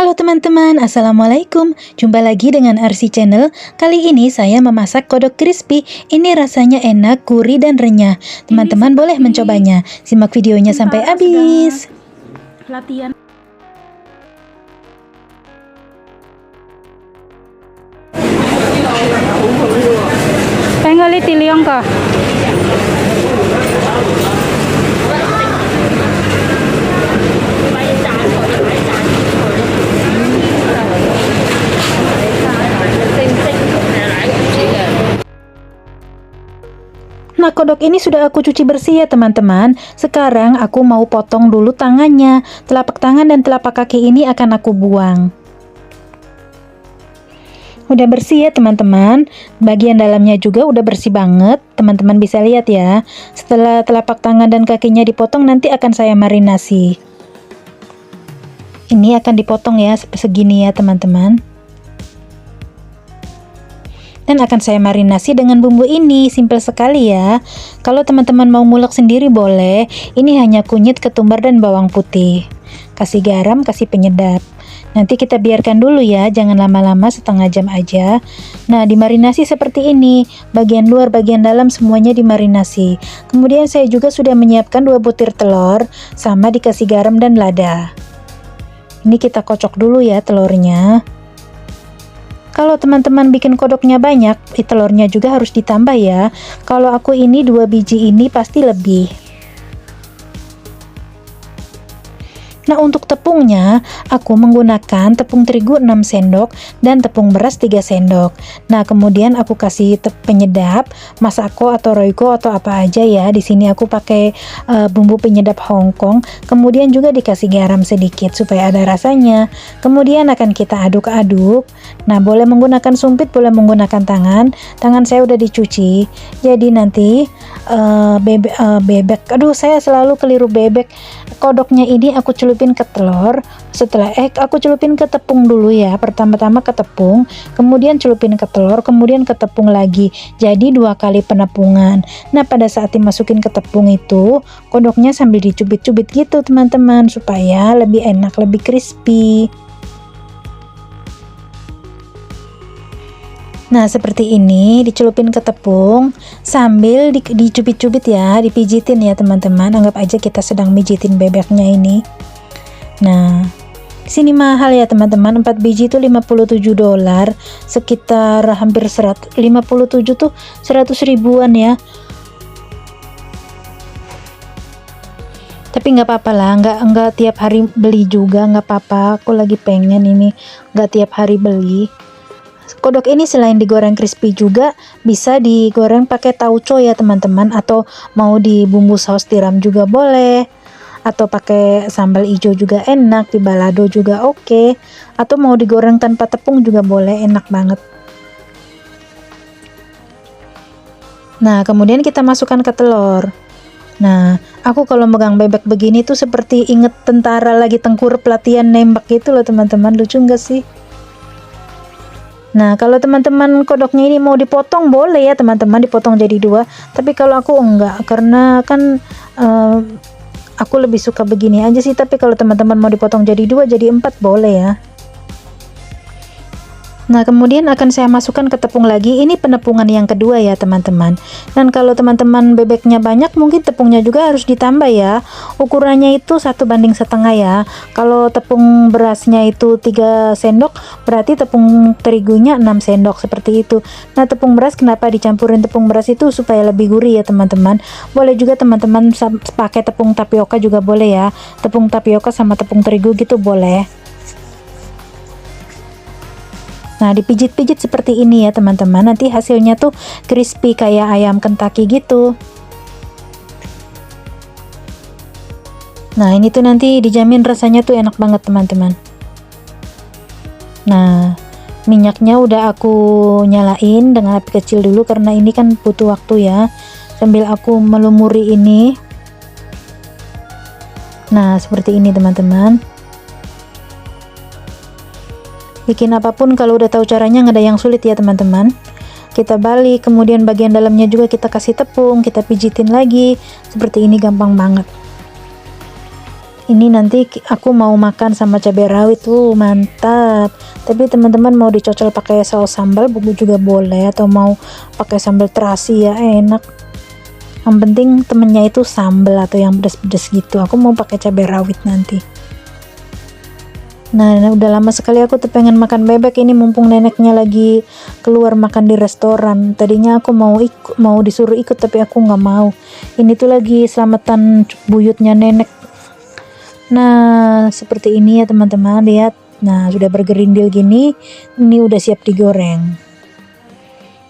Halo teman-teman, Assalamualaikum. Jumpa lagi dengan RC Channel. Kali ini saya memasak kodok crispy. Ini rasanya enak, gurih dan renyah. Teman-teman boleh mencobanya. Simak videonya sampai habis. Latihan. Pengen tiliong kah? Nah, kodok ini sudah aku cuci bersih ya teman-teman. Sekarang aku mau potong dulu tangannya. Telapak tangan dan telapak kaki ini akan aku buang. Udah bersih ya teman-teman. Bagian dalamnya juga udah bersih banget. Teman-teman bisa lihat ya. Setelah telapak tangan dan kakinya dipotong, nanti akan saya marinasi. Ini akan dipotong ya segini ya teman-teman. Dan akan saya marinasi dengan bumbu ini. Simple sekali ya. Kalau teman-teman mau ngulek sendiri boleh. Ini hanya kunyit, ketumbar dan bawang putih. Kasih garam, kasih penyedap. Nanti kita biarkan dulu ya, jangan lama-lama, setengah jam aja. Nah, dimarinasi seperti ini. Bagian luar, bagian dalam semuanya dimarinasi. Kemudian saya juga sudah menyiapkan 2 butir telur sama dikasih garam dan lada. Ini kita kocok dulu ya telurnya. Kalau teman-teman bikin kodoknya banyak, telurnya juga harus ditambah ya. Kalau aku ini 2 biji ini pasti lebih. Nah, untuk tepungnya, aku menggunakan tepung terigu 6 sendok dan tepung beras 3 sendok. Nah, kemudian aku kasih penyedap, Masako atau Royco atau apa aja ya. Di sini aku pakai bumbu penyedap Hongkong. Kemudian juga dikasih garam sedikit supaya ada rasanya. Kemudian akan kita aduk-aduk. Nah, boleh menggunakan sumpit, boleh menggunakan tangan. Tangan saya udah dicuci. Jadi nanti bebek. Aduh, saya selalu keliru bebek. Kodoknya ini aku celupin ke telur. Setelah aku celupin ke tepung dulu ya. Pertama-tama ke tepung, kemudian celupin ke telur, kemudian ke tepung lagi. Jadi 2 kali penepungan. Nah, pada saat dimasukin ke tepung itu, kodoknya sambil dicubit-cubit gitu teman-teman, supaya lebih enak, lebih crispy. Nah, seperti ini, dicelupin ke tepung sambil dicubit-cubit ya, dipijitin ya teman-teman. Anggap aja kita sedang mijitin bebeknya ini. Nah, sini mahal ya teman-teman. 4 biji itu $57, sekitar hampir 157 tuh 100 ribuan ya. Tapi nggak apa-apa lah, nggak tiap hari beli juga, nggak apa-apa. Aku lagi pengen ini, nggak tiap hari beli. Kodok ini selain digoreng crispy juga bisa digoreng pakai tauco ya teman-teman, atau mau di bumbu saus tiram juga boleh, atau pakai sambal hijau juga enak, di balado juga oke, atau mau digoreng tanpa tepung juga boleh, enak banget. Nah, kemudian kita masukkan ke telur. Nah, aku kalau megang bebek begini tuh seperti inget tentara lagi tengkurap latihan nembak gitu loh teman-teman. Lucu nggak sih? Nah, kalau teman-teman kodoknya ini mau dipotong boleh ya teman-teman, dipotong jadi 2. Tapi kalau aku enggak, karena kan aku lebih suka begini aja sih. Tapi kalau teman-teman mau dipotong jadi 2, jadi 4 boleh ya. Nah, kemudian akan saya masukkan ke tepung lagi. Ini penepungan yang kedua ya teman-teman. Dan kalau teman-teman bebeknya banyak, mungkin tepungnya juga harus ditambah ya. Ukurannya itu 1:1 ya. Kalau tepung berasnya itu 3 sendok, berarti tepung terigunya 6 sendok, seperti itu. Nah, tepung beras kenapa dicampurin tepung beras itu supaya lebih gurih ya teman-teman. Boleh juga teman-teman pakai tepung tapioka juga boleh ya. Tepung tapioka sama tepung terigu gitu boleh. Nah, dipijit-pijit seperti ini ya teman-teman. Nanti hasilnya tuh crispy kayak ayam Kentucky gitu. Nah, ini tuh nanti dijamin rasanya tuh enak banget teman-teman. Nah, minyaknya udah aku nyalain dengan api kecil dulu karena ini kan butuh waktu ya. Sambil aku melumuri ini. Nah, seperti ini teman-teman. Bikin apapun kalau udah tahu caranya nggak ada yang sulit ya teman-teman. Kita balik, kemudian bagian dalamnya juga kita kasih tepung, kita pijitin lagi. Seperti ini, gampang banget. Ini nanti aku mau makan sama cabai rawit tuh, mantap. Tapi teman-teman mau dicocol pakai saus sambal bumbu juga boleh, atau mau pakai sambal terasi ya enak. Yang penting temennya itu sambal atau yang pedas-pedas gitu. Aku mau pakai cabai rawit nanti. Nah, udah lama sekali aku tuh pengen makan bebek ini, mumpung neneknya lagi keluar makan di restoran. Tadinya aku mau disuruh ikut, tapi aku nggak mau. Ini tuh lagi selamatan buyutnya nenek. Nah, seperti ini ya teman-teman, lihat. Nah, sudah bergerindil gini, ini udah siap digoreng.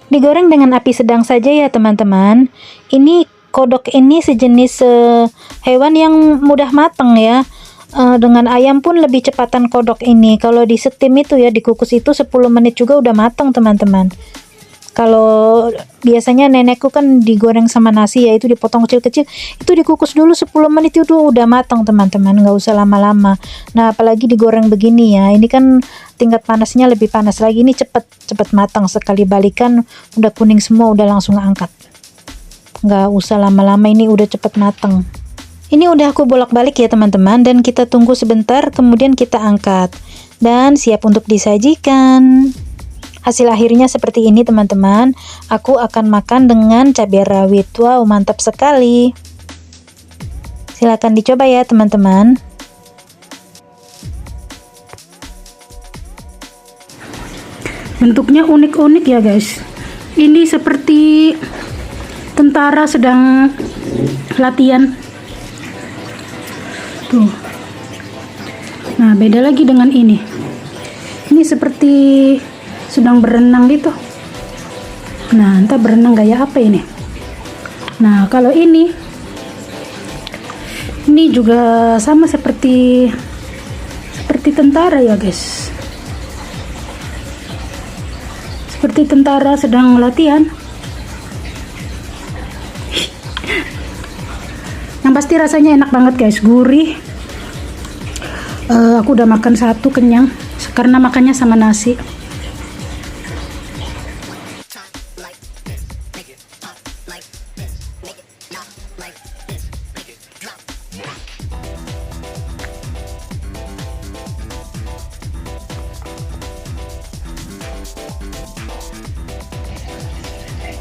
Digoreng dengan api sedang saja ya teman-teman. Ini kodok ini sejenis hewan yang mudah matang ya. Dengan ayam pun lebih cepatan kodok ini. Kalau di steam itu ya, dikukus itu 10 menit juga udah matang teman-teman. Kalau biasanya nenekku kan digoreng sama nasi ya, itu dipotong kecil-kecil, itu dikukus dulu 10 menit itu udah matang teman-teman, nggak usah lama-lama. Nah, apalagi digoreng begini ya, ini kan tingkat panasnya lebih panas lagi, ini cepet matang, sekali balikan udah kuning semua, udah langsung angkat, nggak usah lama-lama, ini udah cepet matang. Ini udah aku bolak-balik ya teman-teman, dan kita tunggu sebentar, kemudian kita angkat dan siap untuk disajikan. Hasil akhirnya seperti ini teman-teman. Aku akan makan dengan cabai rawit. Wow, mantap sekali. Silakan dicoba ya teman-teman. Bentuknya unik-unik ya guys. Ini seperti tentara sedang latihan. Tuh. Nah, beda lagi dengan ini. Ini seperti sedang berenang gitu. Nah, entah berenang gaya apa ini. Nah, kalau ini juga sama seperti tentara ya guys. Seperti tentara sedang latihan. Yang pasti rasanya enak banget guys, gurih. Aku udah makan satu kenyang karena makannya sama nasi.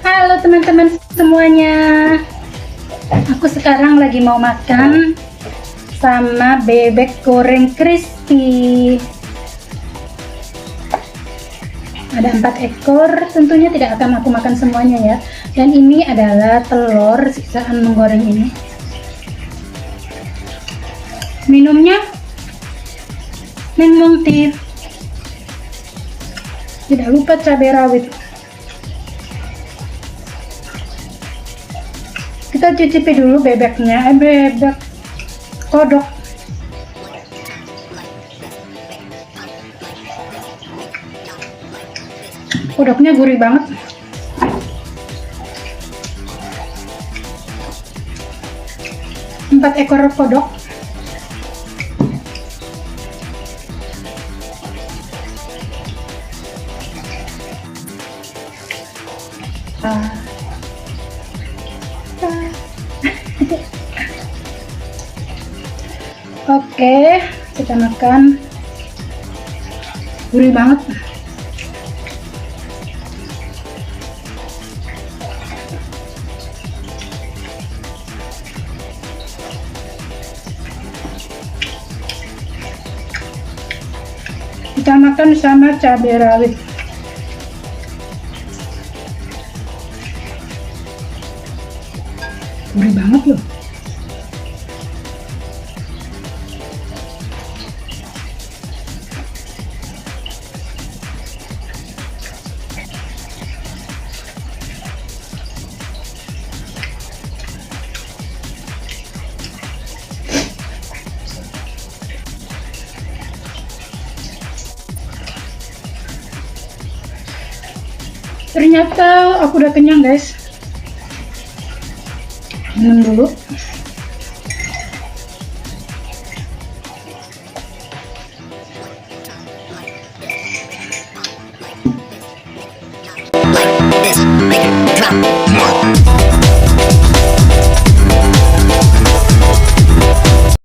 Halo teman-teman semuanya, aku sekarang lagi mau makan sama bebek goreng crispy. Ada 4 ekor, tentunya tidak akan aku makan semuanya ya. Dan ini adalah telur sisaan menggoreng ini. Minumnya lemon tea. Tidak lupa cabai rawit. Kita cicipi dulu bebeknya, bebek kodok. Kodoknya gurih banget. Empat ekor kodok. Oke, kita makan. Gurih banget. Kita makan sama cabai rawit. Gurih banget loh. Ternyata aku udah kenyang guys. Minum dulu. Like this, make it drop.